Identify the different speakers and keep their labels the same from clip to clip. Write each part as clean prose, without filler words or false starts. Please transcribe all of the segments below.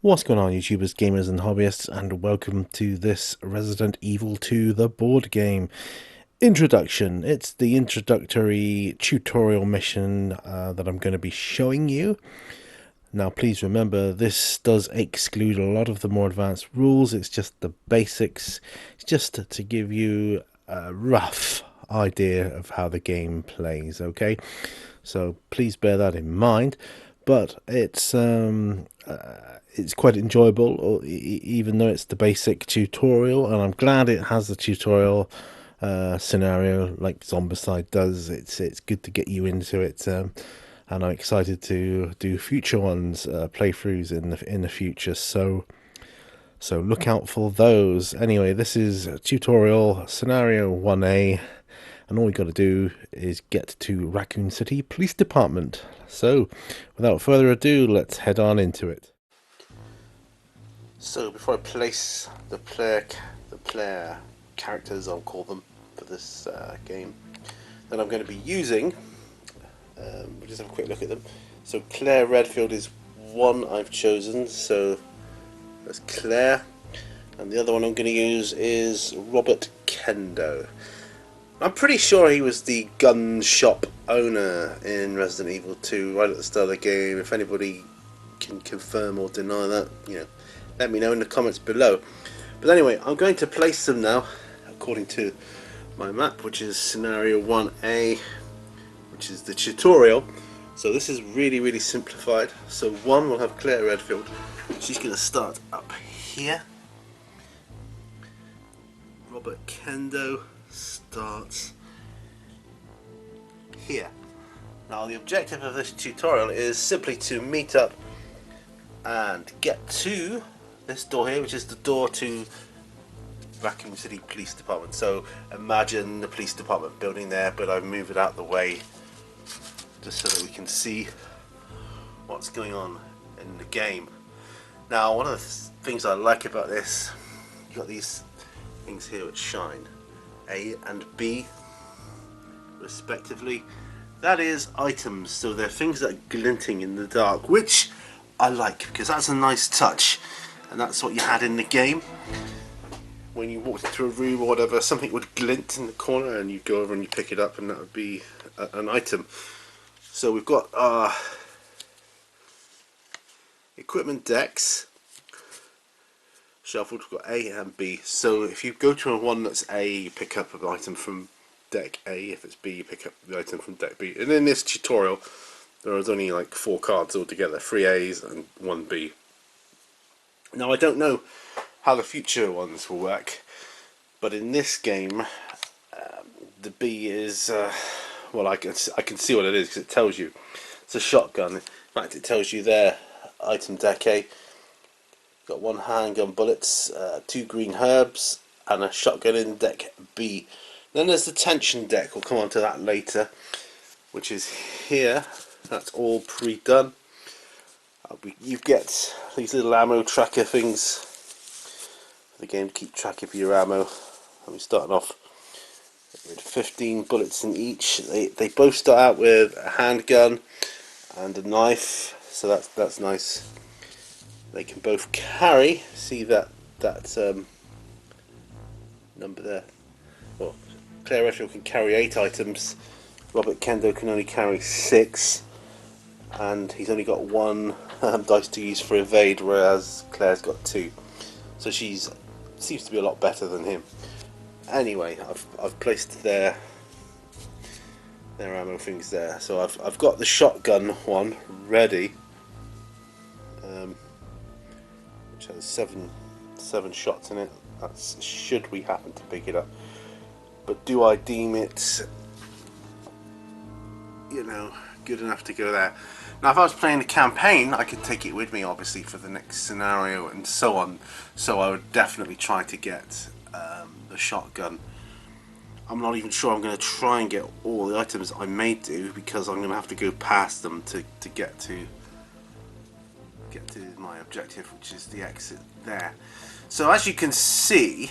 Speaker 1: What's going on, YouTubers, gamers, and hobbyists, and welcome to this Resident Evil 2 the board game introduction. It's the introductory tutorial mission that I'm going to be showing you. Now, please remember, this does exclude a lot of the more advanced rules. It's just the basics. It's just to give you a rough idea of how the game plays, okay? So please bear that in mind. But it's quite enjoyable, even though it's the basic tutorial, and I'm glad it has the tutorial scenario like Zombicide does. It's good to get you into it, and I'm excited to do future ones, playthroughs in the future. So look out for those. Anyway, this is tutorial scenario 1A. And all we got to do is get to Raccoon City Police Department. So, without further ado, let's head on into it. So, before I place the player characters, I'll call them, for this game, that I'm going to be using, we'll just have a quick look at them. So, Claire Redfield is one I've chosen. So, that's Claire. And the other one I'm going to use is Robert Kendo. I'm pretty sure he was the gun shop owner in Resident Evil 2 right at the start of the game. If anybody can confirm or deny that, let me know in the comments below. But anyway, I'm going to place them now according to my map, which is scenario 1A, which is the tutorial. So this is really simplified. So 1 will have Claire Redfield. She's going to start up here. Robert Kendo starts here. Now the objective of this tutorial is simply to meet up and get to this door here, which is the door to Raccoon City Police Department. So imagine the police department building there, but I've moved it out the way just so that we can see what's going on in the game. Now, one of the things I like about this, you've got these things here which shine, A and B respectively. That is items, so they're things that are glinting in the dark, which I like because that's a nice touch, and that's what you had in the game. When you walked through a room or whatever, something would glint in the corner and you'd go over and you pick it up, and that would be an item. So we've got our equipment decks shuffled. We've got A and B. So if you go to one that's A, you pick up an item from deck A. If it's B, you pick up the item from deck B. And in this tutorial, there is only like 4 cards altogether, 3 A's and 1 B. Now I don't know how the future ones will work, but in this game, the B is well, I can see what it is because it tells you. It's a shotgun. In fact, it tells you there, item deck A. Got 1 handgun bullets, 2 green herbs, and a shotgun in deck B. Then there's the tension deck. We'll come on to that later, which is here. That's all pre-done. You get these little ammo tracker things for the game to keep track of your ammo. We're starting off with 15 bullets in each. They both start out with a handgun and a knife, so that's nice. They can both carry. See that number there. Well, Claire Redfield can carry 8 items. Robert Kendo can only carry 6, and he's only got 1 dice to use for evade, whereas Claire's got 2. So she's seems to be a lot better than him. Anyway, I've placed their ammo things there. So I've got the shotgun one ready. Which has seven shots in it. That's should we happen to pick it up. But do I deem it, good enough to go there? Now, if I was playing the campaign, I could take it with me, obviously, for the next scenario and so on. So I would definitely try to get the shotgun. I'm not even sure I'm going to try and get all the items I may do, because I'm going to have to go past them to get to my objective, which is the exit there. So as you can see,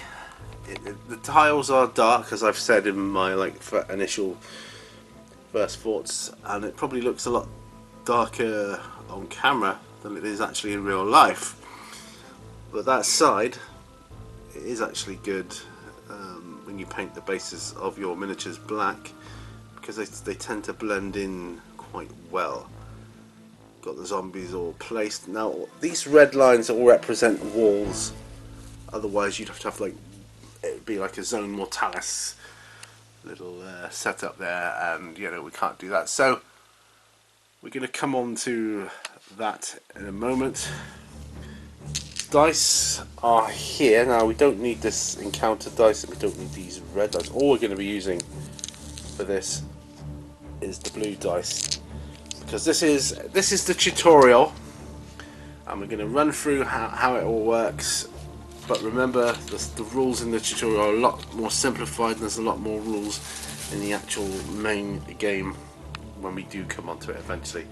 Speaker 1: the tiles are dark, as I've said in my initial first thoughts, and it probably looks a lot darker on camera than it is actually in real life. But that side, it is actually good when you paint the bases of your miniatures black, because they tend to blend in quite well. Got the zombies all placed. Now these red lines all represent walls, otherwise you'd have to have like, it'd be like a zone mortalis little setup there, and you know we can't do that. So we're going to come on to that in a moment. Dice are here. Now we don't need this encounter dice, and we don't need these red dice. All we're going to be using for this is the blue dice, because this is the tutorial, and we're going to run through how it all works. But remember, the rules in the tutorial are a lot more simplified, and there's a lot more rules in the actual main game when we do come onto it eventually.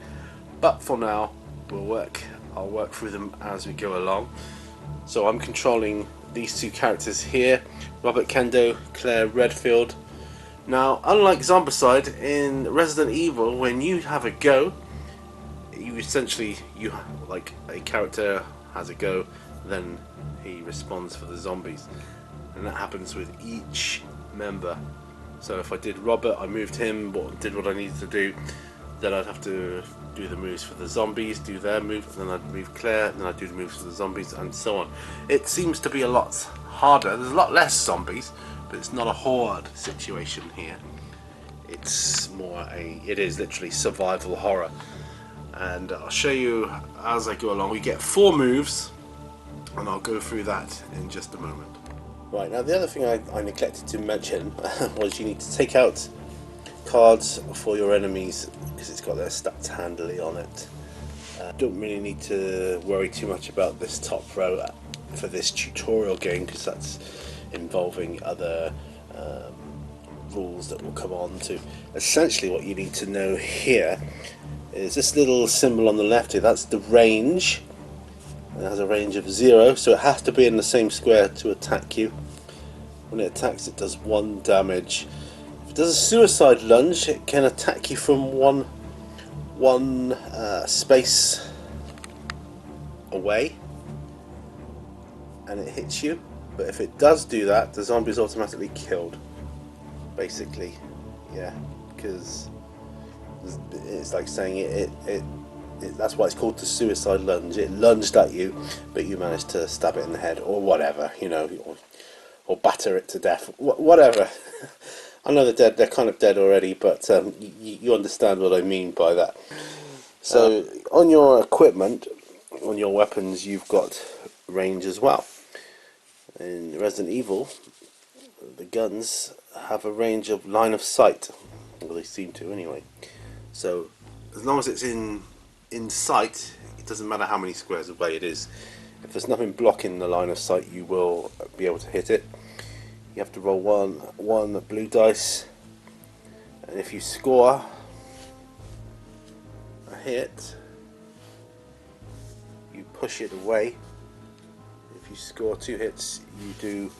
Speaker 1: But for now, I'll work through them as we go along. So I'm controlling these two characters here, Robert Kendo, Claire Redfield. Now, unlike Zombicide, in Resident Evil, when you have a go, you like a character has a go, then he responds for the zombies, and that happens with each member. So if I did Robert, I moved him, did what I needed to do, then I'd have to do the moves for the zombies, do their move, and then I'd move Claire, and then I'd do the moves for the zombies, and so on. It seems to be a lot harder. There's a lot less zombies, but it's not a horde situation here. It's more it is literally survival horror. And I'll show you as I go along. We get 4 moves, and I'll go through that in just a moment. Right, now the other thing I neglected to mention was you need to take out cards for your enemies, because it's got their stats handily on it. Don't really need to worry too much about this top row for this tutorial game, because that's involving other rules that we'll come on to. Essentially what you need to know here is this little symbol on the left here. That's the range. It has a range of 0, so it has to be in the same square to attack you. When it attacks, it does 1 damage. If it does a suicide lunge, it can attack you from one space away, and it hits you. But if it does do that, the zombie is automatically killed, basically. Yeah, because it's like saying that's why it's called the suicide lunge. It lunged at you, but you managed to stab it in the head, or whatever, you know, or batter it to death, whatever. I know they're dead. They're kind of dead already, but you understand what I mean by that. So on your equipment, on your weapons, you've got range as well. In Resident Evil, the guns have a range of line of sight. Well, they seem to anyway. So as long as it's in sight, it doesn't matter how many squares away it is. If there's nothing blocking the line of sight, you will be able to hit it. You have to roll one blue dice, and if you score a hit, you push it away. If you score 2 hits, you do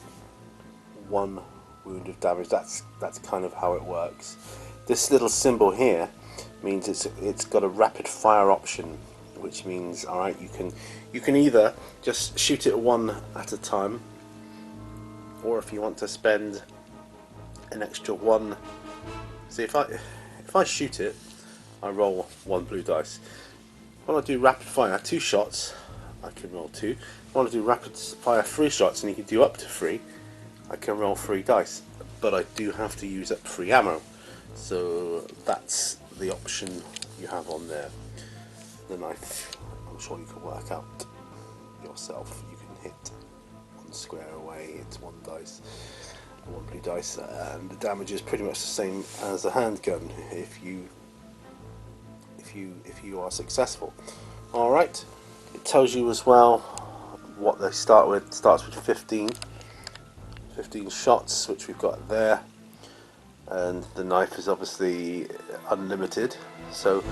Speaker 1: 1 wound of damage. That's kind of how it works. This little symbol here means it's got a rapid fire option, which means, alright, you can either just shoot it 1 at a time, or if you want to spend an extra 1. See, if I shoot it, I roll 1 blue dice. When I do rapid fire 2 shots, I can roll 2. If I want to do rapid fire 3 shots, and you can do up to 3, I can roll 3 dice. But I do have to use up 3 ammo. So that's the option you have on there. The knife, I'm sure you can work out yourself. You can hit 1 square away, it's 1 dice, 1 blue dice, and the damage is pretty much the same as a handgun if you are successful. Alright, it tells you as well what they start with. It starts with 15 shots, which we've got there, and the knife is obviously unlimited. So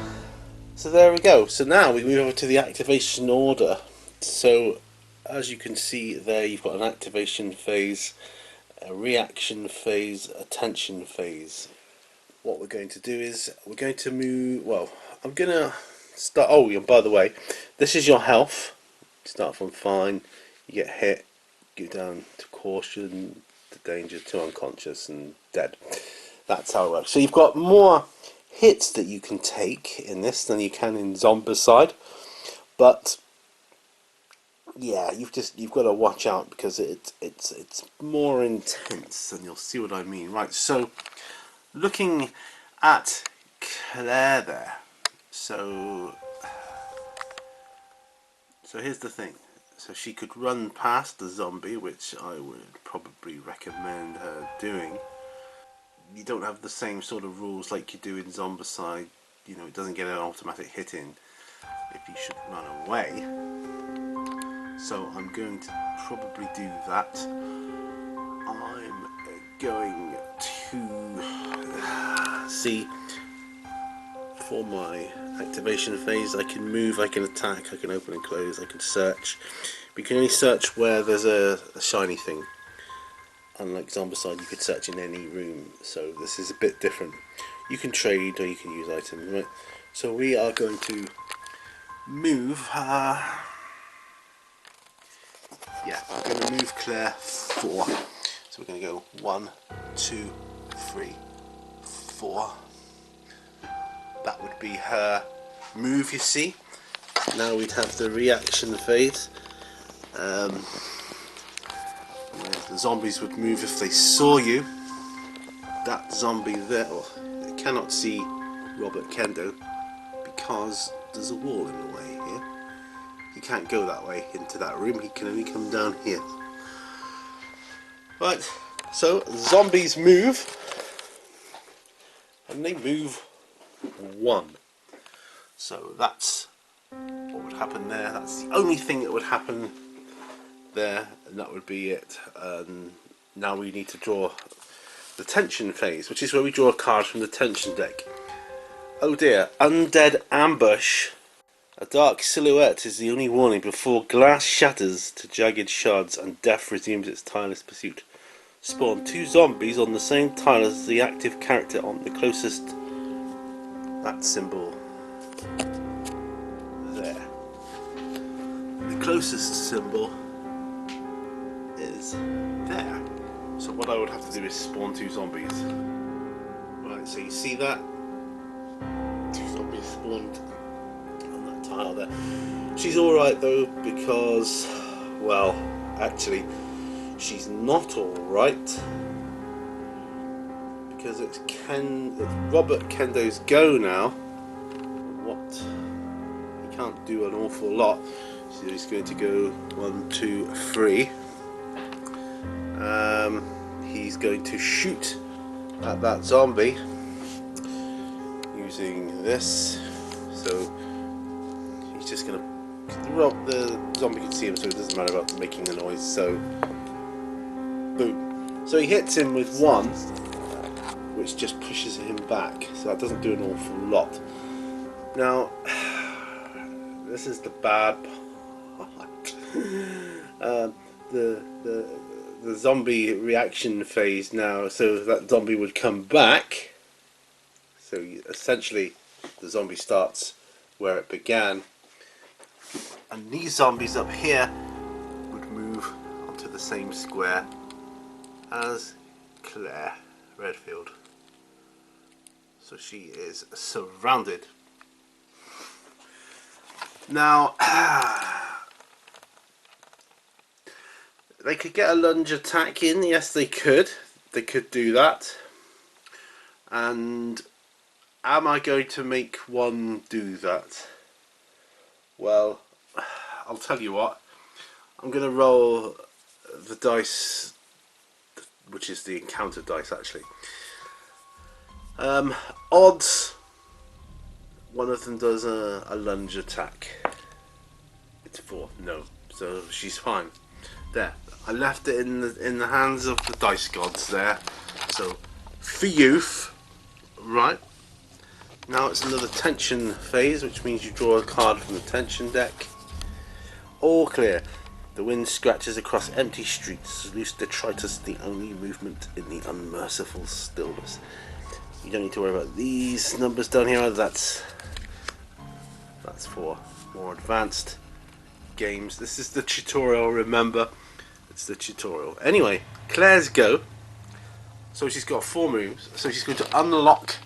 Speaker 1: there we go. So now we move over to the activation order. So as you can see there, you've got an activation phase, a reaction phase, a tension phase. What we're going to do is we're going to move, well, I'm going to start, oh, and by the way, this is your health. Start from fine, You get hit, go down to caution, to danger, to unconscious, and dead. That's how it works. So you've got more hits that you can take in this than you can in Zombicide, but yeah, you've got to watch out because it's more intense, and you'll see what I mean. Right, so looking at Claire there, so here's the thing. So she could run past the zombie, which I would probably recommend her doing. You don't have the same sort of rules like you do in Zombicide. You know, it doesn't get an automatic hit in if you should run away. So I'm going to probably do that. I'm going to see, for my activation phase, I can move, I can attack, I can open and close, I can search. But you can only search where there's a shiny thing. Unlike Zombicide, you could search in any room, so this is a bit different. You can trade or you can use items, right? So we are going to move, yeah, we're going to move Claire 4. So we're going to go 1, 2, 3, 4. That would be her move, you see. Now we'd have the reaction phase. The zombies would move if they saw you. That zombie there, they cannot see Robert Kendo because there's a wall in the way here. He can't go that way into that room, he can only come down here. Right, so zombies move, and they move 1. So that's what would happen there. That's the only thing that would happen there, and that would be it. Now we need to draw the tension phase, which is where we draw a card from the tension deck. Oh dear, Undead Ambush. A dark silhouette is the only warning before glass shatters to jagged shards and death resumes its tireless pursuit. Spawn 2 zombies on the same tile as the active character on the closest, that symbol there. The closest symbol is there. So what I would have to do is spawn 2 zombies. Right, so you see that? 2 zombies spawned on that tile there. She's alright though, because, well, actually, she's not alright. Because it's Robert Kendo's go now. What? He can't do an awful lot. So he's going to go 1, 2, 3. He's going to shoot at that zombie using this. So he's just going to. The zombie can see him, so it doesn't matter about making the noise. So, boom. So he hits him with 1, which just pushes him back. So that doesn't do an awful lot. Now, this is the bad part. The zombie reaction phase now, so that zombie would come back. So essentially the zombie starts where it began, and these zombies up here would move onto the same square as Claire Redfield. So she is surrounded. Now they could get a lunge attack in, yes they could. They could do that. And am I going to make one do that? Well, I'll tell you what. I'm going to roll the dice, which is the encounter dice actually. Odds, one of them does a lunge attack. It's 4, no. So she's fine. There, I left it in the hands of the dice gods there. So for youth, right? Now it's another tension phase, which means you draw a card from the tension deck. All clear. The wind scratches across empty streets. Loose detritus, the only movement in the unmerciful stillness. You don't need to worry about these numbers down here. That's for more advanced games. This is the tutorial, remember. It's the tutorial. Anyway, Claire's go. So she's got 4 moves. So she's going to unlock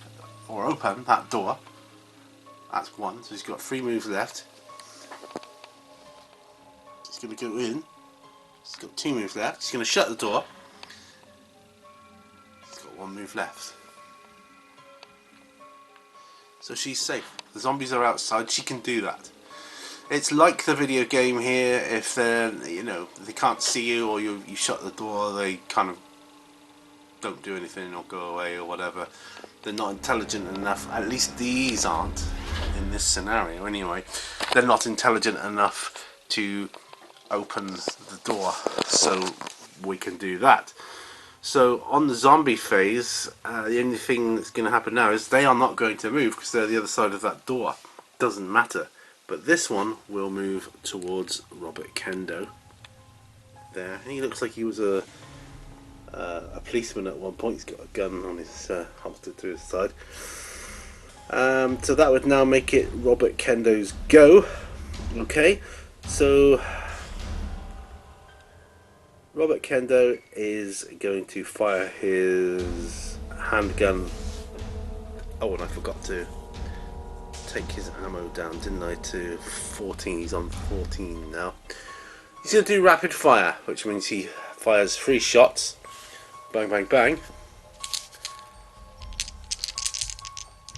Speaker 1: or open that door. That's 1. So she's got 3 moves left. She's going to go in. She's got 2 moves left. She's going to shut the door. She's got 1 move left. So she's safe. The zombies are outside. She can do that. It's like the video game here. If they're, you know, they can't see you or you shut the door, they kind of don't do anything or go away or whatever. They're not intelligent enough. At least these aren't in this scenario anyway. They're not intelligent enough to open the door, so we can do that. So on the zombie phase, the only thing that's going to happen now is they are not going to move because they're the other side of that door. Doesn't matter. But this one will move towards Robert Kendo. There, he looks like he was a policeman at one point. He's got a gun on his holster to his side. So that would now make it Robert Kendo's go. Okay, so Robert Kendo is going to fire his handgun. Oh, and I forgot to take his ammo down, didn't I, to 14. He's on 14 now. He's going to do rapid fire, which means he fires 3 shots. Bang, bang, bang.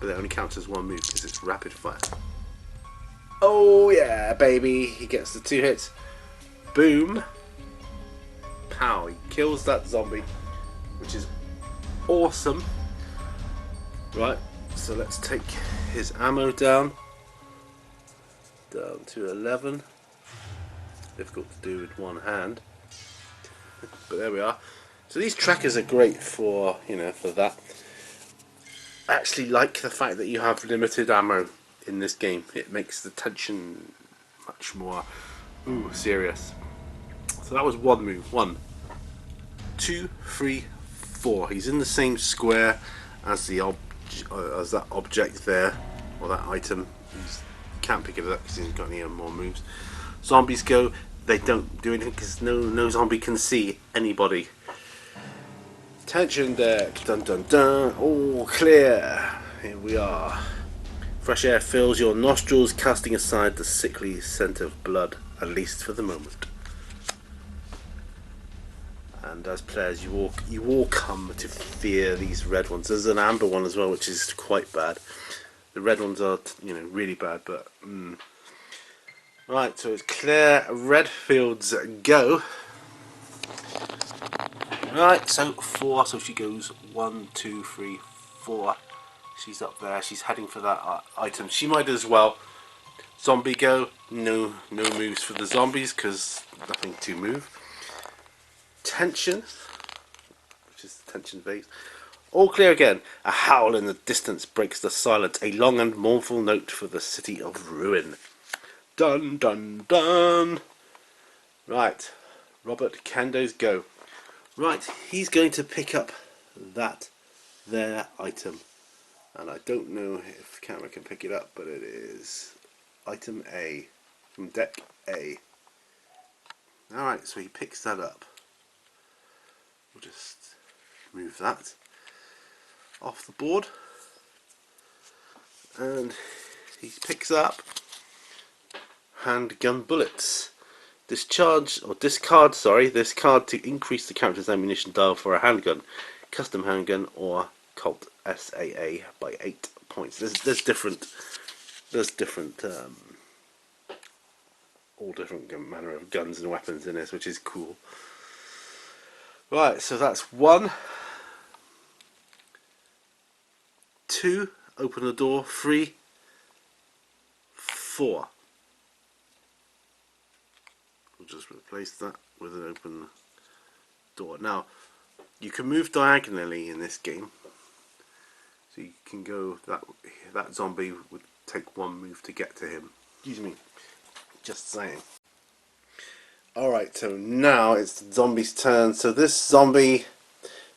Speaker 1: But that only counts as 1 move because it's rapid fire. Oh yeah, baby. He gets the 2 hits. Boom. Pow. He kills that zombie, which is awesome. Right, so let's take his ammo down to 11. Difficult to do with one hand, but there we are. So these trackers are great for, you know, for that. I actually like the fact that you have limited ammo in this game. It makes the tension much more serious. So that was 1 move. 1, 2, 3, 4. He's in the same square as the as that object there, or that item. You can't pick it up because he hasn't got any more moves. Zombies go. They don't do anything because no zombie can see anybody. Tension deck. Dun dun dun. All clear. Here we are. Fresh air fills your nostrils, casting aside the sickly scent of blood, at least for the moment. And as players, you all come to fear these red ones. There's an amber one as well, which is quite bad. The red ones are, you know, really bad, but right. So it's Claire Redfield's go. Right. So 4. So she goes 1, 2, 3, 4. She's up there. She's heading for that item. She might as well. Zombie go. No moves for the zombies because nothing to move. Tension, which is the tension phase. All clear again. A howl in the distance breaks the silence. A long and mournful note for the city of ruin. Dun dun dun. Right, Robert Kendo's go. Right, he's going to pick up that there item, and I don't know if the camera can pick it up, but it is item A from deck A. Alright, so he picks that up. We'll just move that off the board, and he picks up handgun bullets. Discard this card to increase the character's ammunition dial for a handgun, custom handgun, or Colt SAA by 8 points. There's different all different manner of guns and weapons in this, which is cool. Right, so that's 1, 2, open the door, 3, 4. We'll just replace that with an open door. Now, you can move diagonally in this game. So you can go, that zombie would take 1 move to get to him. Excuse me, just saying. Alright, so now it's the zombie's turn. So this zombie,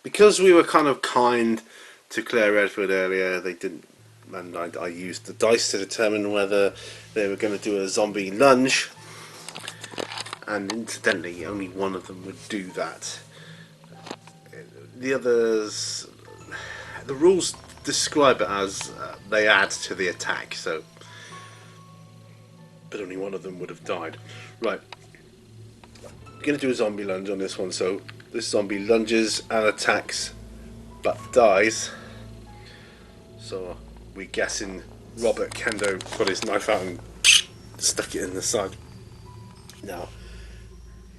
Speaker 1: because we were kind of kind to Claire Redford earlier, they didn't, and I used the dice to determine whether they were going to do a zombie lunge. and incidentally only one of them would do that. The others, the rules describe it as they add to the attack, so but only one of them would have died. Right, I'm going to do a zombie lunge on this one. So this zombie lunges and attacks but dies, so we're guessing Robert Kendo got his knife out and stuck it in the side. Now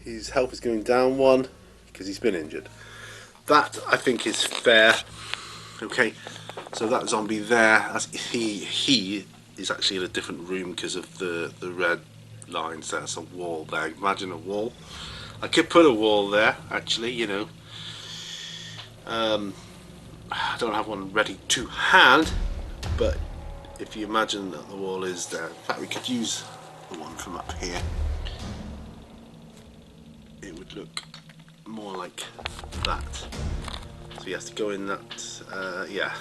Speaker 1: his health is going down 1 because he's been injured. That I think is fair. Okay, so that zombie there, as he is actually in a different room because of the red lines. That's a wall there. Imagine a wall. I could put a wall there, actually. You know, I don't have one ready to hand, but if you imagine that the wall is there, in fact, we could use the one from up here. It would look more like that. So he has to go in that, yeah.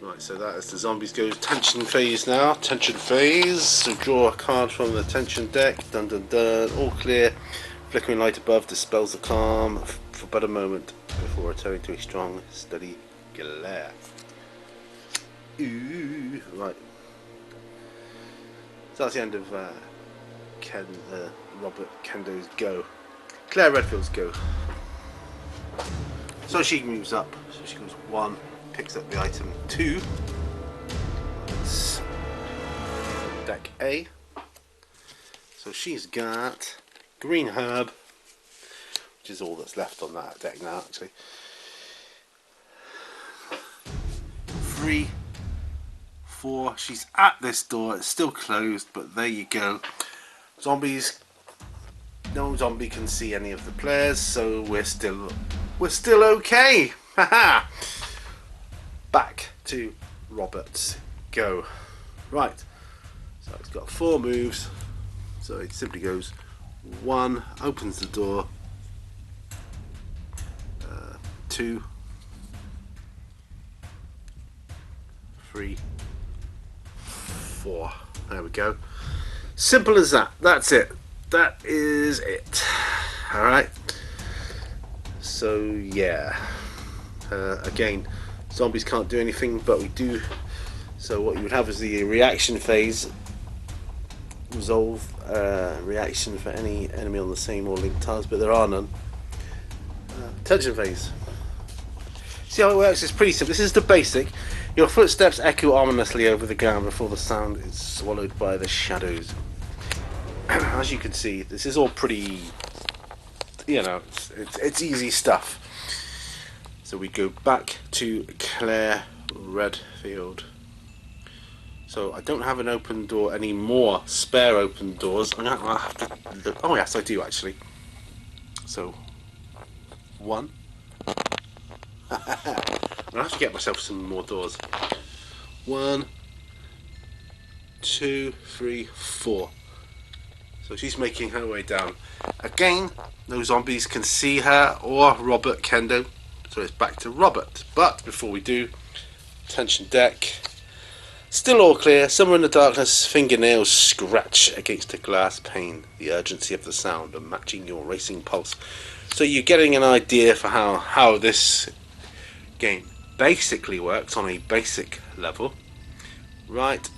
Speaker 1: Right, so that is the zombies go tension phase now. Tension phase. So draw a card from the tension deck. Dun dun dun. All clear. Flickering light above dispels the calm for but a moment before returning to a strong, steady glare. Ooh, right. So that's the end of Robert Kendo's go. Claire Redfield's go. So she moves up. So she goes 1, picks up the item 2. It's deck A. So she's got green herb, which is all that's left on that deck now, actually. 3, 4. She's at this door. It's still closed, but there you go. Zombies. No zombie can see any of the players, so we're still okay. Haha. Back to Robert's go. Right. So it's got 4 moves. So it simply goes 1, opens the door. 2, 3, 4. There we go. Simple as that. That's it. That is it. Alright. So yeah. Again, zombies can't do anything, but we do. So what you would have is the reaction phase. Resolve reaction for any enemy on the same or linked tiles, but there are none. Tension phase. See how it works? It's pretty simple. This is the basic. Your footsteps echo ominously over the ground before the sound is swallowed by the shadows. As you can see, this is all pretty, you know, it's easy stuff. So we go back to Claire Redfield. So I don't have an open door anymore, spare open doors. I'll have to look. Oh yes, I do actually. So 1. I'll have to get myself some more doors. 1, 2, 3, 4. So she's making her way down. Again, no zombies can see her or Robert Kendo. So it's back to Robert. But before we do, tension deck. Still all clear. Somewhere in the darkness, fingernails scratch against a glass pane. The urgency of the sound and matching your racing pulse. So you're getting an idea for how this game basically works on a basic level. Right,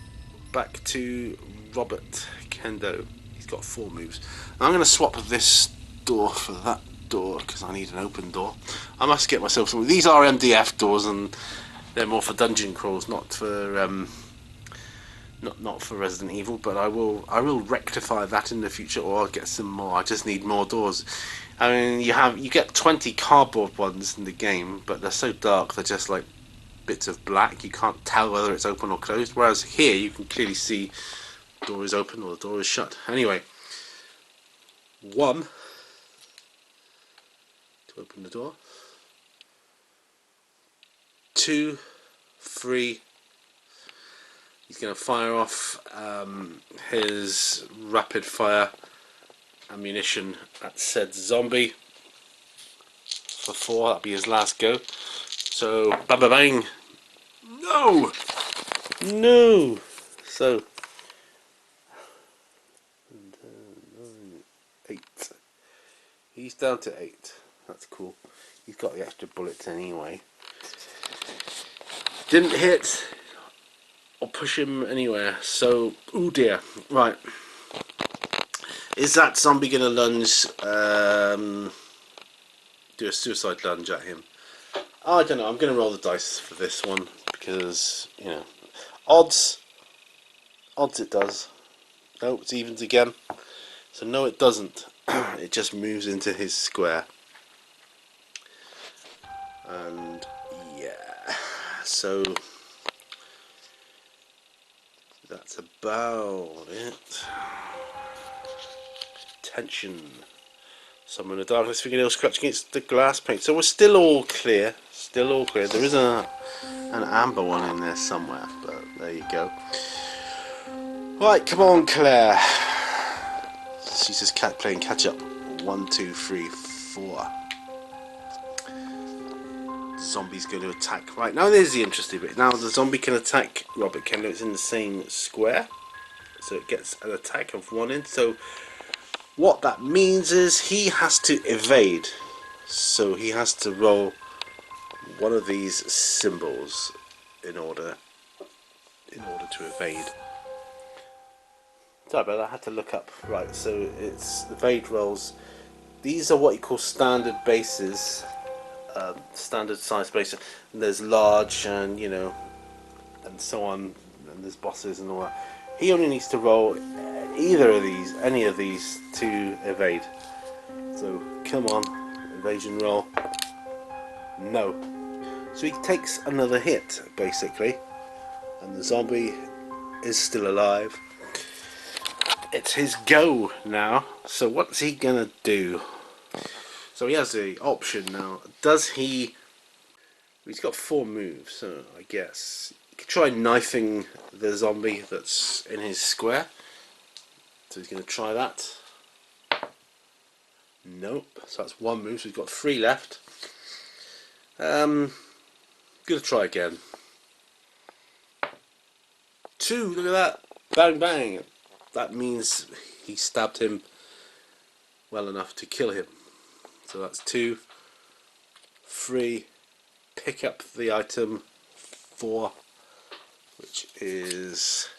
Speaker 1: back to Robert Kendo. He's got 4 moves. Now I'm going to swap this door for that door because I need an open door. I must get myself some. These are MDF doors and they're more for dungeon crawls, not for not for Resident Evil. But I will rectify that in the future, or I'll get some more. I just need more doors. I mean, you get 20 cardboard ones in the game, but they're so dark they're just like bits of black. You can't tell whether it's open or closed. Whereas here you can clearly see the door is open or the door is shut. Anyway, 1 to open the door. 2, 3. He's going to fire off his rapid fire ammunition at said zombie for 4. That'll be his last go. So bang bang bang. No, So 8. He's down to 8. That's cool. He's got the extra bullets anyway. Didn't hit or push him anywhere. So, oh dear. Right. Is that zombie gonna lunge? Do a suicide lunge at him? I don't know. I'm gonna roll the dice for this one because, you know, odds it does. No, it's evens again. So no, it doesn't. It just moves into his square. And yeah, so that's about it. Tension. Some in the darkness, fingernails scratch against the glass pane. So we're still all clear. Still all clear. There is an amber one in there somewhere, but there you go. Right, come on, Claire. She's just playing catch up. 1, 2, 3, 4. Zombie's going to attack. Right, now there's the interesting bit. Now the zombie can attack Robert Kendo. It's in the same square, so it gets an attack of 1 in. So what that means is he has to evade. So he has to roll one of these symbols in order to evade. Sorry about that, I had to look up. Right, so it's evade rolls. These are what you call standard bases, standard size bases. And there's large, and you know, and so on. And there's bosses and all that. He only needs to roll either of these, any of these, to evade. So come on, evasion roll. No. So he takes another hit, basically, and the zombie is still alive. It's his go now. So what's he gonna do? So he has the option now. Does he? He's got 4 moves, so I guess he could try knifing the zombie that's in his square. So he's gonna try that. Nope. So that's 1 move. So he's got 3 left. Gonna try again. 2. Look at that. Bang bang. That means he stabbed him well enough to kill him. So that's 2, 3, pick up the item 4, which is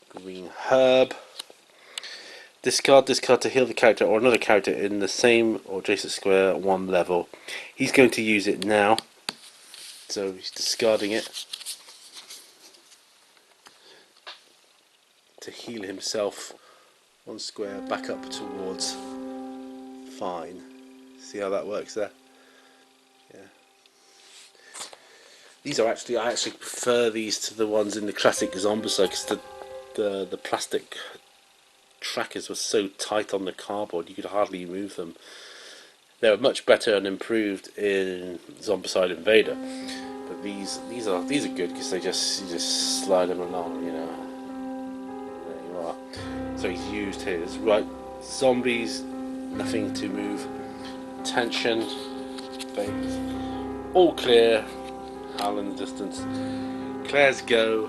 Speaker 1: green herb. Discard to heal the character or another character in the same or adjacent square at 1 level. He's going to use it now, so he's discarding it to heal himself 1 square back up towards fine. See how that works there? Yeah. These are actually, I actually prefer these to the ones in the classic Zombicide, because the plastic trackers were so tight on the cardboard you could hardly move them. They were much better and improved in Zombicide Invader, but these are good because you just slide them along, you know. So he's used his. Right, zombies, nothing to move. Tension, bait. All clear. Howl in the distance. Claire's go.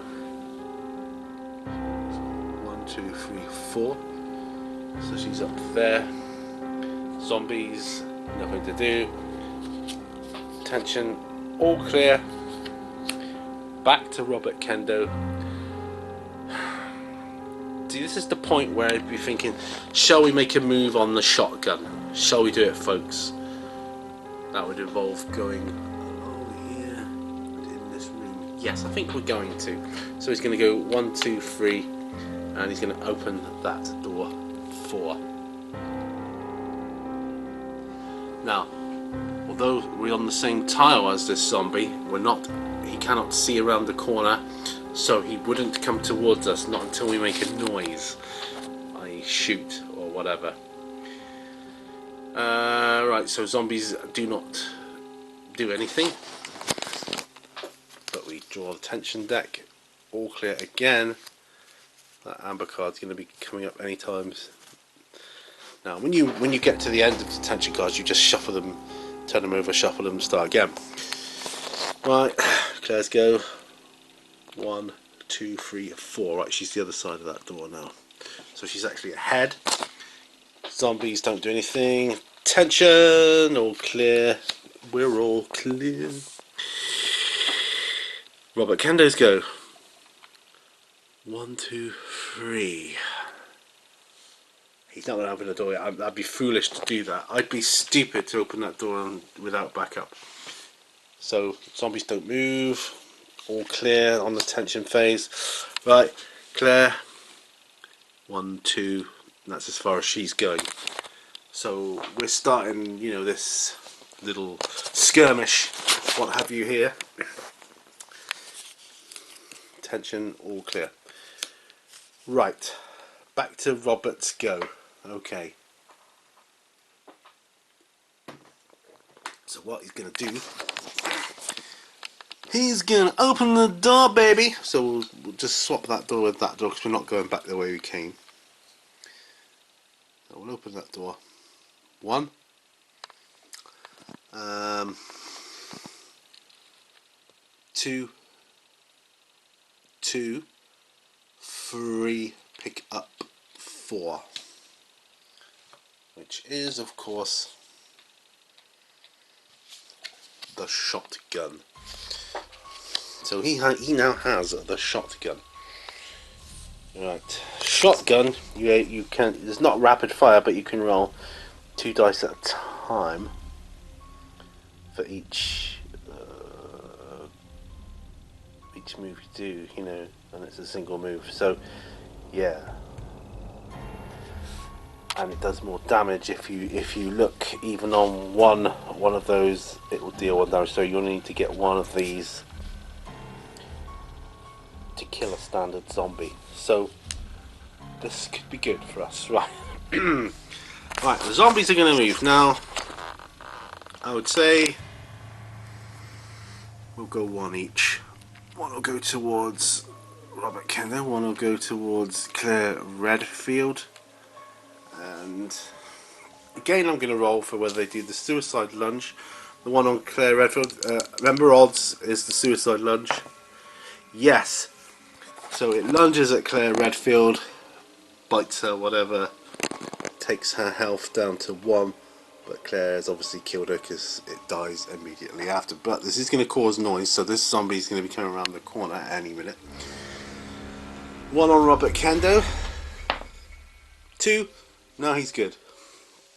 Speaker 1: 1, 2, 3, 4. So she's up there. Zombies, nothing to do. Tension, all clear. Back to Robert Kendo. See, this is the point where I'd be thinking, shall we make a move on the shotgun? Shall we do it, folks? That would involve going over here in this room. Yes, I think we're going to. So he's going to go 1, 2, 3, and he's going to open that door 4. Now, although we're on the same tile as this zombie, he cannot see around the corner. So he wouldn't come towards us, not until we make a noise, i.e. shoot or whatever. Right, so zombies do not do anything, but we draw the tension deck, all clear again. That amber card's going to be coming up any times. Now, when you get to the end of the tension cards, you just shuffle them, turn them over, shuffle them, start again. Right, Claire's go. 1, 2, 3, 4. Right, she's the other side of that door now. So she's actually ahead. Zombies don't do anything. Tension, all clear. We're all clear. Robert Kendo's go. 1, 2, 3. He's not going to open the door yet. I'd be foolish to do that. I'd be stupid to open that door without backup. So, zombies don't move. All clear on the tension phase. Right, Claire. 1, 2. That's as far as she's going. So, we're starting, you know, this little skirmish, what have you here. Tension, all clear. Right, back to Robert's go. Okay. So what he's going to do, he's going to open the door, baby. So we'll just swap that door with that door because we're not going back the way we came. So we'll open that door. 1. 2. 2. 3. Pick up 4. Which is, of course, the shotgun. So he now has the shotgun. Right, shotgun. You can. It's not rapid fire, but you can roll 2 dice at a time for each move you do. You know, and it's a single move. So yeah. And it does more damage if you look even on one of those, it will deal 1 damage. So you'll need to get one of these to kill a standard zombie. So this could be good for us, right? Right, the zombies are going to move now. I would say we'll go 1 each. 1 will go towards Robert Kendo. 1 will go towards Claire Redfield. And again, I'm going to roll for whether they do the suicide lunge. The one on Claire Redfield. Remember, odds is the suicide lunge. Yes. So it lunges at Claire Redfield, bites her, whatever, takes her health down to 1. But Claire has obviously killed her because it dies immediately after. But this is going to cause noise, so this zombie is going to be coming around the corner at any minute. 1 on Robert Kendo. 2. No, he's good.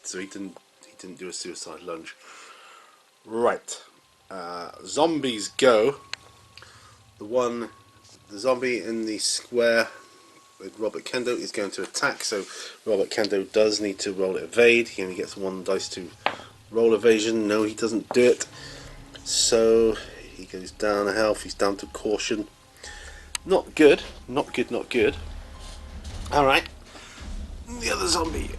Speaker 1: So he didn't do a suicide lunge. Right. Zombies go. The zombie in the square with Robert Kendo is going to attack. So Robert Kendo does need to roll evade. He only gets 1 dice to roll evasion. No, he doesn't do it. So he goes down a health. He's down to caution. Not good. Not good. Not good. All right. The other zombie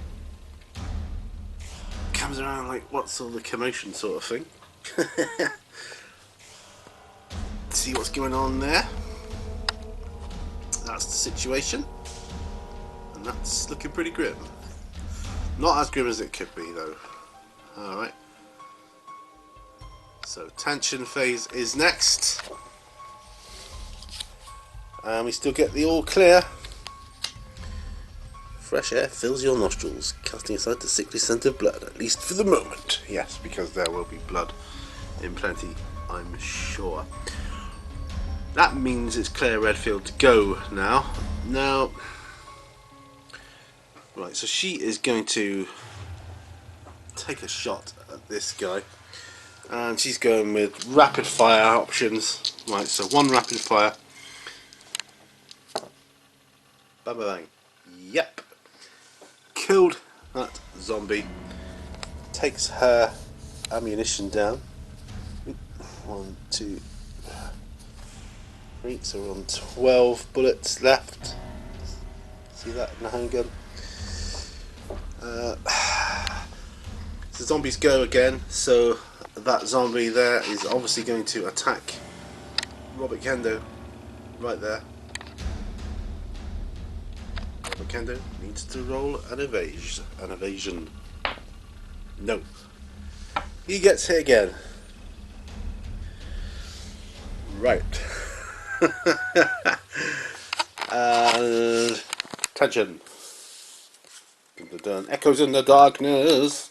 Speaker 1: comes around like, what's all the commotion sort of thing. See what's going on there. That's the situation. And that's looking pretty grim. Not as grim as it could be though. Alright. So tension phase is next. And we still get the all clear. Fresh air fills your nostrils, casting aside the sickly scent of blood, at least for the moment. Yes, because there will be blood in plenty, I'm sure. That means it's Claire Redfield to go now. Right, so she is going to take a shot at this guy. And she's going with rapid fire options. Right, so 1 rapid fire. Bang, bang, bang. Yep. Killed that zombie. Takes her ammunition down. 1, 2, 3. So we're on 12 bullets left. See that in the handgun? The zombies go again. So that zombie there is obviously going to attack Robert Kendo right there. Robert Kendo needs to roll an evasion. No. He gets hit again. Right. And tension. Dun, dun, dun. Echoes in the darkness.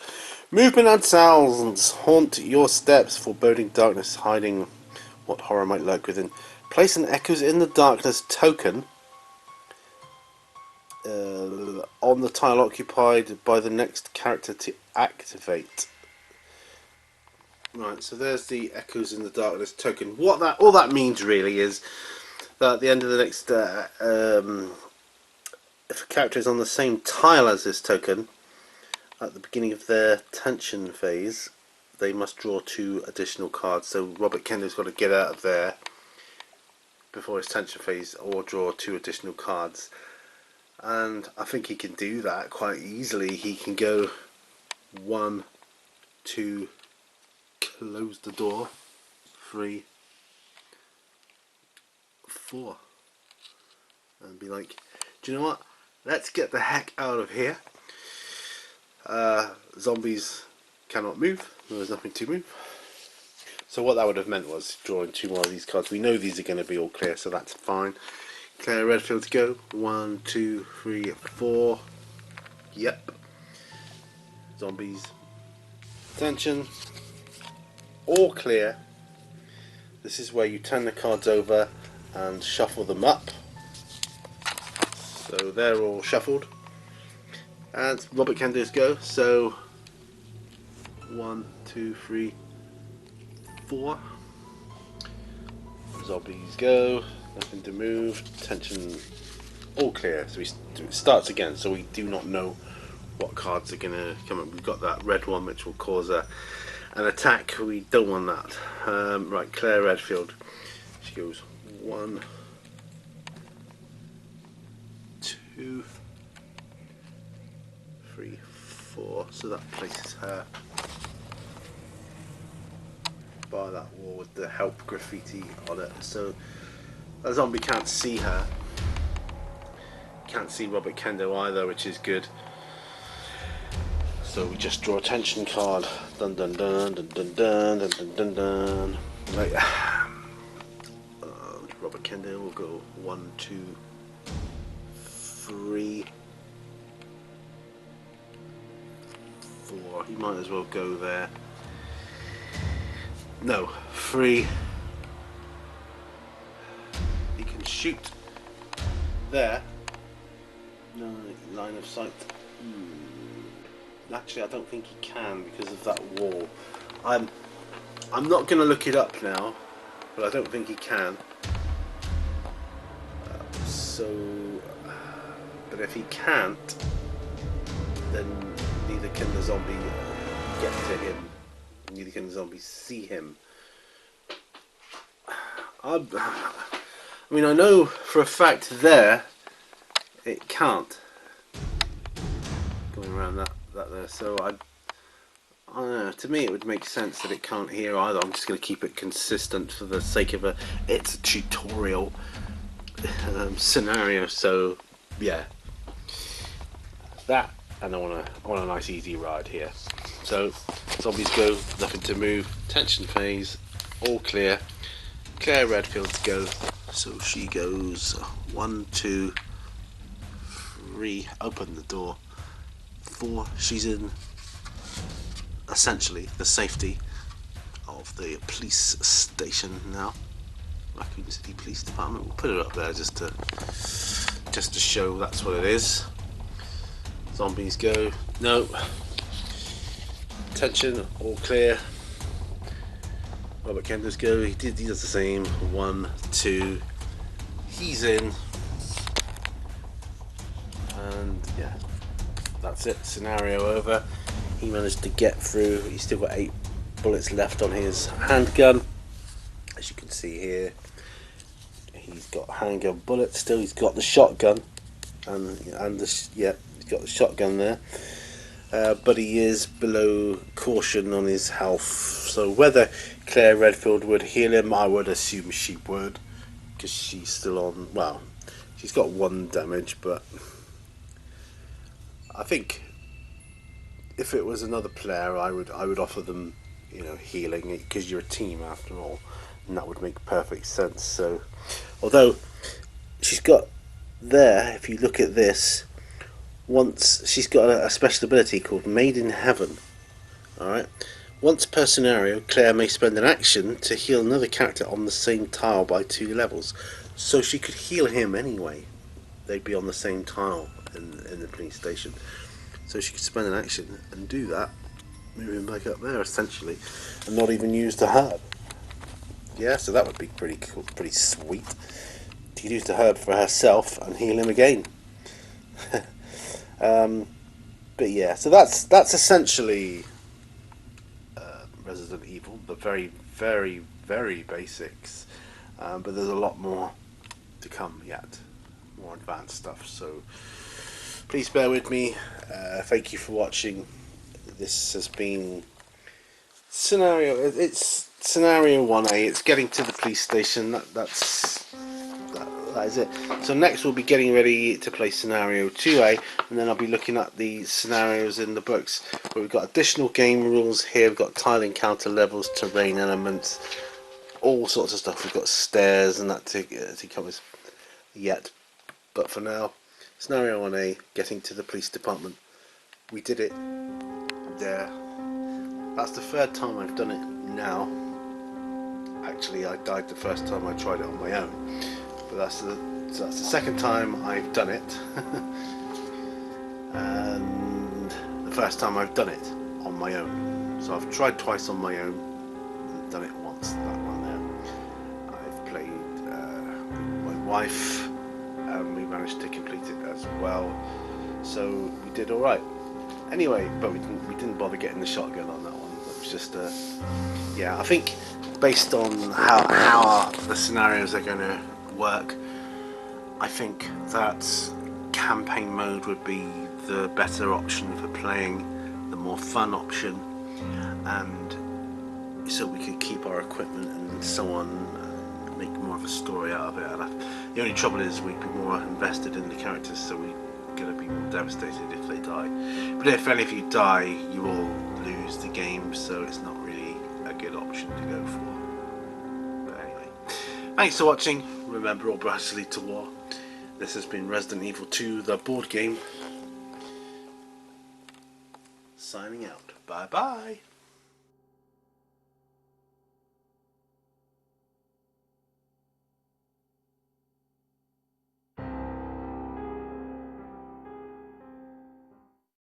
Speaker 1: Movement and sounds haunt your steps, foreboding darkness, hiding what horror might lurk within. Place an Echoes in the Darkness token on the tile occupied by the next character to activate. Right, so there's the Echoes in the Darkness token. What that all that means really is that at the end of the next, if a character is on the same tile as this token, at the beginning of their tension phase, they must draw 2 additional cards. So Robert Kendo's got to get out of there before his tension phase, or draw 2 additional cards. And I think he can do that quite easily. He can go 1, 2, close the door, 3, 4, and be like, do you know what? Let's get the heck out of here. Zombies cannot move. There's nothing to move. So what that would have meant was drawing 2 more of these cards. We know these are going to be all clear, so that's fine. Clear Redfield to go. 1, 2, 3, 4. Yep. Zombies. Attention. All clear. This is where you turn the cards over and shuffle them up. So they're all shuffled. And Robert Kendo's go. So 1, 2, 3, 4. Zombies go. Nothing to move. Tension all clear. So it starts again. So we do not know what cards are going to come up. We've got that red one which will cause an attack. We don't want that. Right, Claire Redfield. She goes 1, 2, 3, 4. So that places her by that wall with the help graffiti on it. So a zombie can't see her. Can't see Robert Kendo either, which is good. So we just draw a tension card. Dun dun dun dun dun dun dun dun dun dun. Right. Robert Kendo will go 1, 2, 3, 4. He might as well go there. No, 3. He can shoot there. No line of sight. Actually, I don't think he can because of that wall. I'm not going to look it up now, but I don't think he can. But if he can't, then neither can the zombie get to him. Neither can the zombie see him. I mean, I know for a fact there it can't. Going around that there, so I don't know. To me, it would make sense that it can't hear either. I'm just going to keep it consistent for the sake of it's a tutorial scenario. So yeah, that, and I want a nice easy ride here. So zombies go, nothing to move. Tension phase, all clear. Claire Redfield to go. So she goes 1, 2, 3. Open the door. 4. She's in essentially the safety of the police station now. Raccoon City Police Department. We'll put it up there just to show that's what it is. Zombies go. No. Tension, all clear. Robert Kendo's go. He does the same. 1, 2. He's in. And yeah, that's it. Scenario over. He managed to get through. He's still got 8 bullets left on his handgun. As you can see here, he's got handgun bullets still. He's got the shotgun, and he's got the shotgun there. But he is below caution on his health. So whether Claire Redfield would heal him, I would assume she would, because she's still on. Well, she's got 1 damage, but I think if it was another player, I would offer them, healing, because you're a team after all, and that would make perfect sense. So, although she's got there, if you look at this, once she's got a special ability called Made in Heaven. Alright. Once per scenario, Claire may spend an action to heal another character on the same tile by 2 levels. So she could heal him anyway. They'd be on the same tile in the police station. So she could spend an action and do that, move him back up there essentially, and not even use the herb. Yeah, so that would be pretty cool, pretty sweet. She could use the herb for herself and heal him again. But yeah, so that's essentially Resident Evil, the very, very, very basics. But there's a lot more to come yet, more advanced stuff. So please bear with me. Thank you for watching. This has been it's scenario 1A. It's getting to the police station. That is it. So next we'll be getting ready to play scenario 2A, and then I'll be looking at the scenarios in the books. But we've got additional game rules here. We've got tile encounter levels, terrain elements, all sorts of stuff. We've got stairs and that to cover yet. But for now, scenario 1A, getting to the police department. We did it. There. That's the 3rd time I've done it now. Actually, I died the first time I tried it on my own. But that's the 2nd time I've done it. And the 1st time I've done it on my own. So I've tried twice on my own and done it once, that one there. I've played with my wife and we managed to complete it as well. So we did alright. Anyway, but we didn't bother getting the shotgun on that one. It was just yeah, I think based on how the scenarios are going to work, I think that campaign mode would be the better option for playing, the more fun option, and so we could keep our equipment and so on, and make more of a story out of it. And the only trouble is we'd be more invested in the characters, so we're going to be more devastated if they die. But if any of you die, you all lose the game, so it's not really a good option to go for. But anyway, thanks for watching. Remember, all brats lead to war. This has been Resident Evil 2, the board game. Signing out. Bye bye.